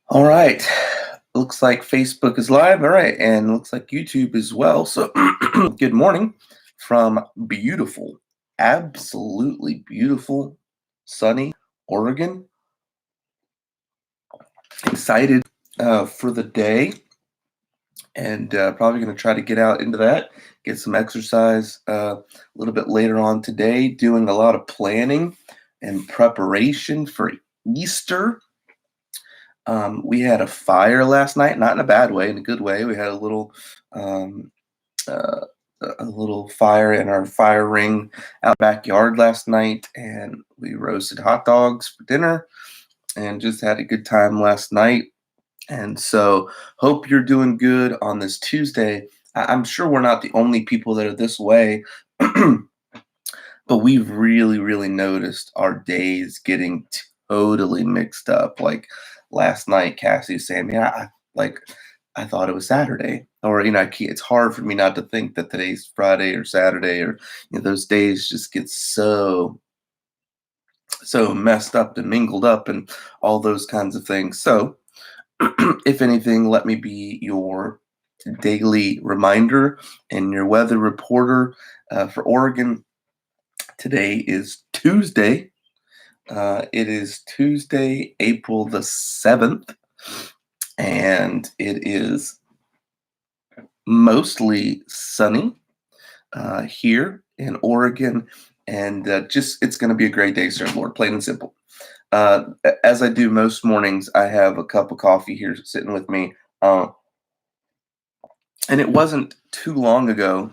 All right. Looks like Facebook is live. All right. And looks like YouTube as well. So, good morning from beautiful, absolutely beautiful, sunny Oregon. Excited for the day and probably going to try to get out into that, get some exercise a little bit later on today, doing a lot of planning and preparation for Easter. We had a fire last night, not in a bad way, in a good way. We had um, uh, a little fire in our fire ring out backyard last night, and we roasted hot dogs for dinner, and just had a good time last night. And so, hope you're doing good on this Tuesday. I'm sure we're not the only people that are this way, but we've really noticed our days getting totally mixed up. Like last night, Cassie was saying, "Yeah, I thought it was Saturday," or it's hard for me not to think that today's Friday or Saturday, or those days just get so messed up and mingled up and all those kinds of things. So, if anything, let me be your daily reminder and your weather reporter for Oregon. Today is Tuesday. It is Tuesday, April the 7th, and it is mostly sunny here in Oregon. And just it's going to be a great day, sir, Lord, plain and simple. As I do most mornings, I have a cup of coffee here sitting with me. And it wasn't too long ago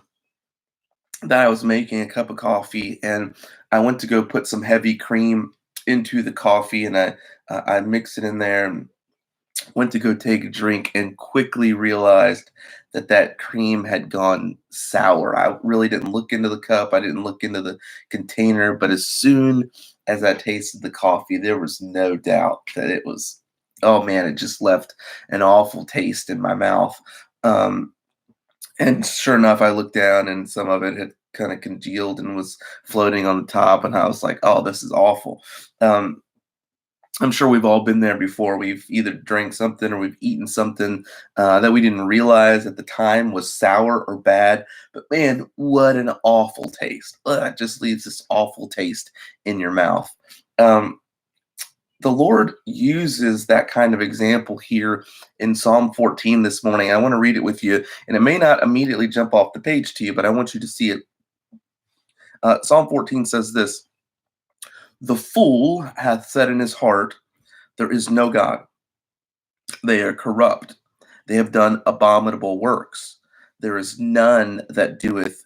that I was making a cup of coffee, and I went to go put some heavy cream into the coffee, and I mixed it in there, and went to go take a drink, and quickly realized that that cream had gone sour. I really didn't look into the cup. I didn't look into the container, but as soon as I tasted the coffee, there was no doubt that it was. Oh man, it just left an awful taste in my mouth. Um, and sure enough, I looked down and some of it had kind of congealed and was floating on the top. And I was like, oh, this is awful. Um, I'm sure we've all been there before. We've either drank something or we've eaten something that we didn't realize at the time was sour or bad. But man, what an awful taste. Ugh, it just leaves this awful taste in your mouth. Um, the Lord uses that kind of example here in Psalm 14 this morning. I want to read it with you, and it may not immediately jump off the page to you, but I want you to see it. Psalm 14 says this: The fool hath said in his heart, there is no God. They are corrupt. They have done abominable works. There is none that doeth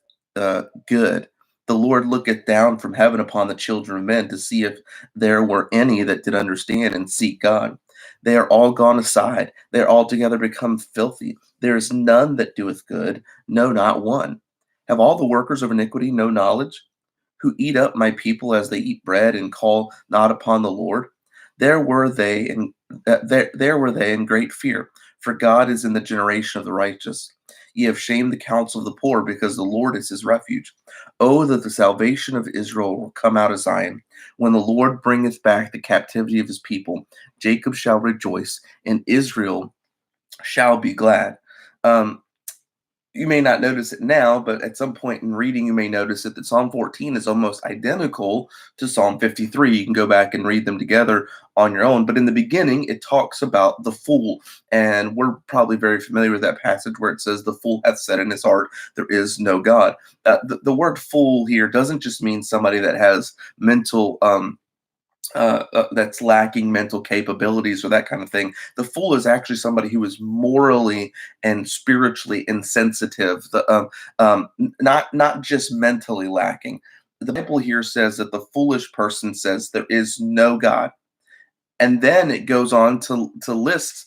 good. The Lord looketh down from heaven upon the children of men to see if there were any that did understand and seek God. They are all gone aside. They are altogether become filthy. There is none that doeth good, no, not one. Have all the workers of iniquity no knowledge? Who eat up my people as they eat bread and call not upon the Lord? There were they in there were they in great fear, for God is in the generation of the righteous. Ye have shamed the counsel of the poor, because the Lord is his refuge. Oh, that the salvation of Israel will come out of Zion. When the Lord bringeth back the captivity of his people, Jacob shall rejoice, and Israel shall be glad. Um, you may not notice it now, but at some point in reading, you may notice that Psalm 14 is almost identical to Psalm 53. You can go back and read them together on your own. But in the beginning, it talks about the fool. And we're probably very familiar with that passage where it says, the fool hath said in his heart, there is no God. The word fool here doesn't just mean somebody that has mental that's lacking mental capabilities or that kind of thing. The fool is actually somebody who is morally and spiritually insensitive, not just mentally lacking. The Bible here says that the foolish person says there is no God, and then it goes on to list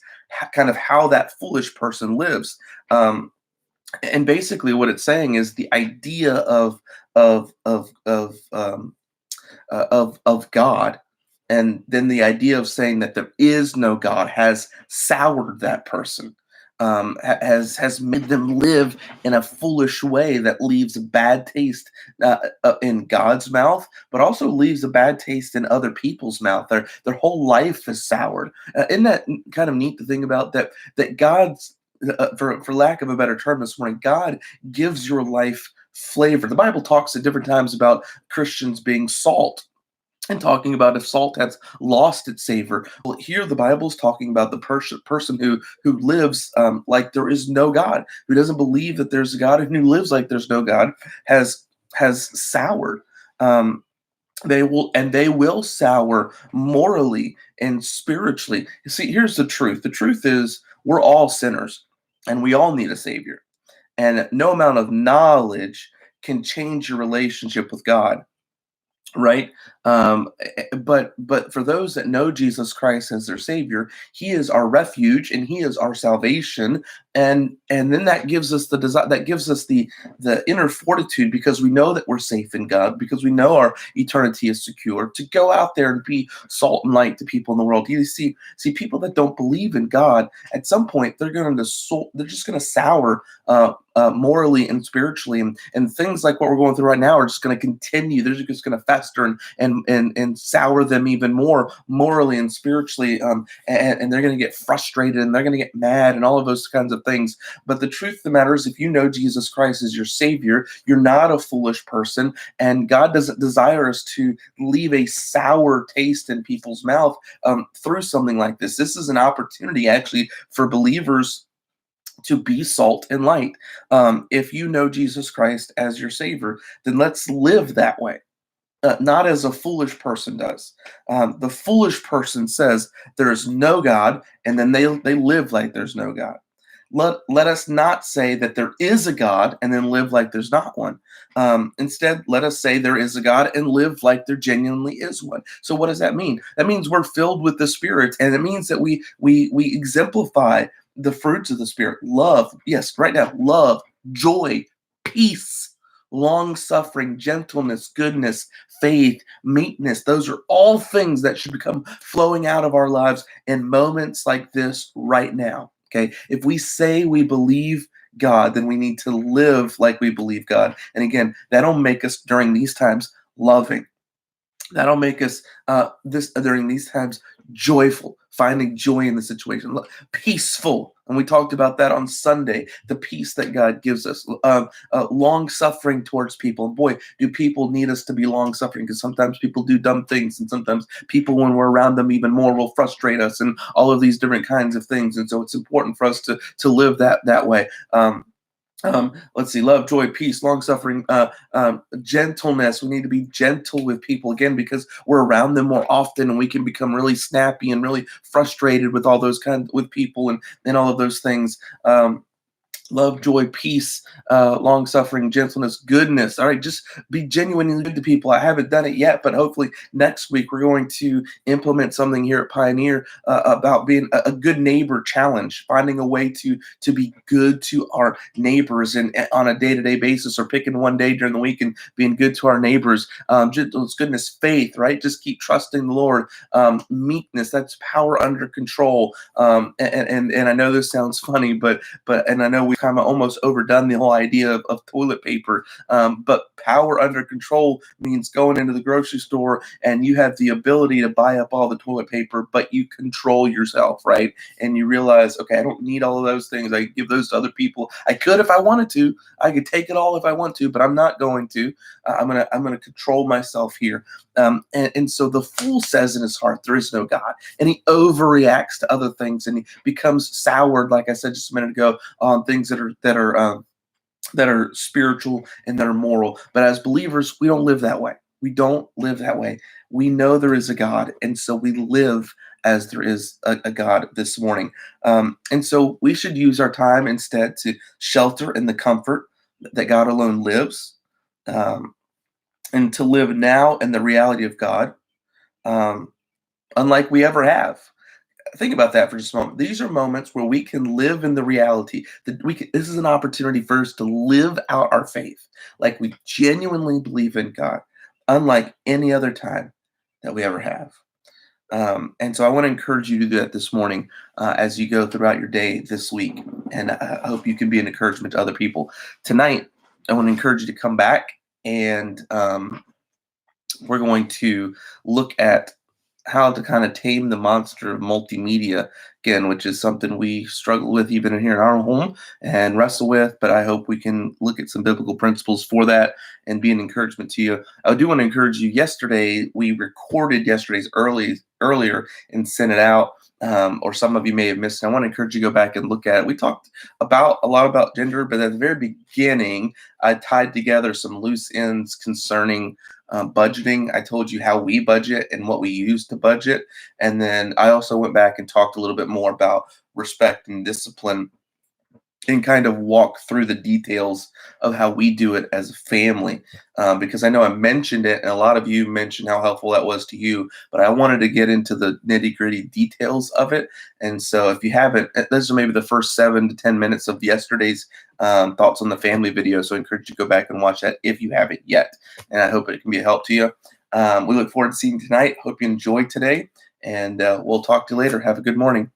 kind of how that foolish person lives. And basically, what it's saying is the idea of of of um, of God, and then the idea of saying that there is no God has soured that person. has made them live in a foolish way that leaves a bad taste in God's mouth, but also leaves a bad taste in other people's mouth. Their whole life is soured. Isn't that kind of neat to think about that? That God's for lack of a better term this morning, God gives your life flavor. The Bible talks at different times about Christians being salt and talking about if salt has lost its savor. Well, here the Bible is talking about the person who lives like there is no God, who doesn't believe that there's a God, and who lives like there's no God, has soured. Um, they will sour morally and spiritually. You see, here's the truth. The truth is we're all sinners, and we all need a savior. And no amount of knowledge can change your relationship with God, right? But for those that know Jesus Christ as their Savior, He is our refuge and He is our salvation, and then that gives us the desire, that gives us the inner fortitude, because we know that we're safe in God, because we know our eternity is secure, to go out there and be salt and light to people in the world. You see people that don't believe in God, at some point they're just going to sour morally and spiritually, and things like what we're going through right now are just going to continue. They're just going to fester and sour them even more morally and spiritually, and they're going to get frustrated and they're going to get mad and all of those kinds of things. But the truth of the matter is, if you know Jesus Christ as your Savior, you're not a foolish person, and God doesn't desire us to leave a sour taste in people's mouth through something like this. This is an opportunity actually for believers to be salt and light. If you know Jesus Christ as your Savior, then let's live that way. Not as a foolish person does. The foolish person says there is no God, and then they live like there's no God. Let us not say that there is a God and then live like there's not one. Instead, let us say there is a God and live like there genuinely is one. So what does that mean? That means we're filled with the Spirit, and it means that we exemplify the fruits of the Spirit: love, yes, right now, love, joy, peace, long suffering, gentleness, goodness, faith, meekness. Those are all things that should become flowing out of our lives in moments like this right now. Okay. If we say we believe God, then we need to live like we believe God. And again, that'll make us during these times loving. That'll make us this during these times joyful, finding joy in the situation, peaceful. And we talked about that on Sunday, the peace that God gives us, long suffering towards people. And boy, do people need us to be long suffering, because sometimes people do dumb things, and sometimes people, when we're around them even more, will frustrate us, and all of these different kinds of things. And so it's important for us to live that way. Let's see, love, joy, peace, long suffering, gentleness. We need to be gentle with people, again, because we're around them more often, and we can become really snappy and really frustrated with all those kinds with people, and all of those things. Love, joy, peace, long suffering, gentleness, goodness. All right, just be genuinely good to people. I haven't done it yet, but hopefully next week we're going to implement something here at Pioneer about being a good neighbor challenge, finding a way to be good to our neighbors, and on a day-to-day basis, or picking one day during the week and being good to our neighbors. Gentleness, goodness, faith. Right, just keep trusting the Lord. Meekness. That's power under control. And I know this sounds funny, but and I know we kind of almost overdone the whole idea of toilet paper. But power under control means going into the grocery store and you have the ability to buy up all the toilet paper, but you control yourself, right? And you realize, okay, I don't need all of those things. I can give those to other people. I could if I wanted to. I could take it all if I want to, but I'm not going to. I'm gonna control myself here. And so the fool says in his heart, there is no God, and he overreacts to other things, and he becomes soured, like I said just a minute ago, on things that are spiritual and that are moral. But as believers, we don't live that way. We don't live that way. We know there is a God, and so we live as there is a God this morning. And so we should use our time instead to shelter in the comfort that God alone lives, um, and to live now in the reality of God, um, unlike we ever have. Think about that for just a moment. These are moments where we can live in the reality that this is an opportunity for us to live out our faith like we genuinely believe in God, unlike any other time that we ever have. And so I want to encourage you to do that this morning as you go throughout your day this week. And I hope you can be an encouragement to other people. Tonight, I want to encourage you to come back and we're going to look at how to kind of tame the monster of multimedia again, which is something we struggle with even in here in our home and wrestle with. But I hope we can look at some biblical principles for that and be an encouragement to you. I do want to encourage you. Yesterday, we recorded yesterday's earlier and sent it out. Or some of you may have missed it. I want to encourage you to go back and look at it. We talked about a lot about gender, but at the very beginning, I tied together some loose ends concerning budgeting. I told you how we budget and what we use to budget. And then I also went back and talked a little bit more about respect and discipline and kind of walk through the details of how we do it as a family. Because I know I mentioned it, and a lot of you mentioned how helpful that was to you, but I wanted to get into the nitty gritty details of it. And so if you haven't, those are maybe the first 7 to 10 minutes of yesterday's thoughts on the family video. So I encourage you to go back and watch that if you haven't yet. And I hope it can be a help to you. We look forward to seeing you tonight. Hope you enjoyed today, and we'll talk to you later. Have a good morning.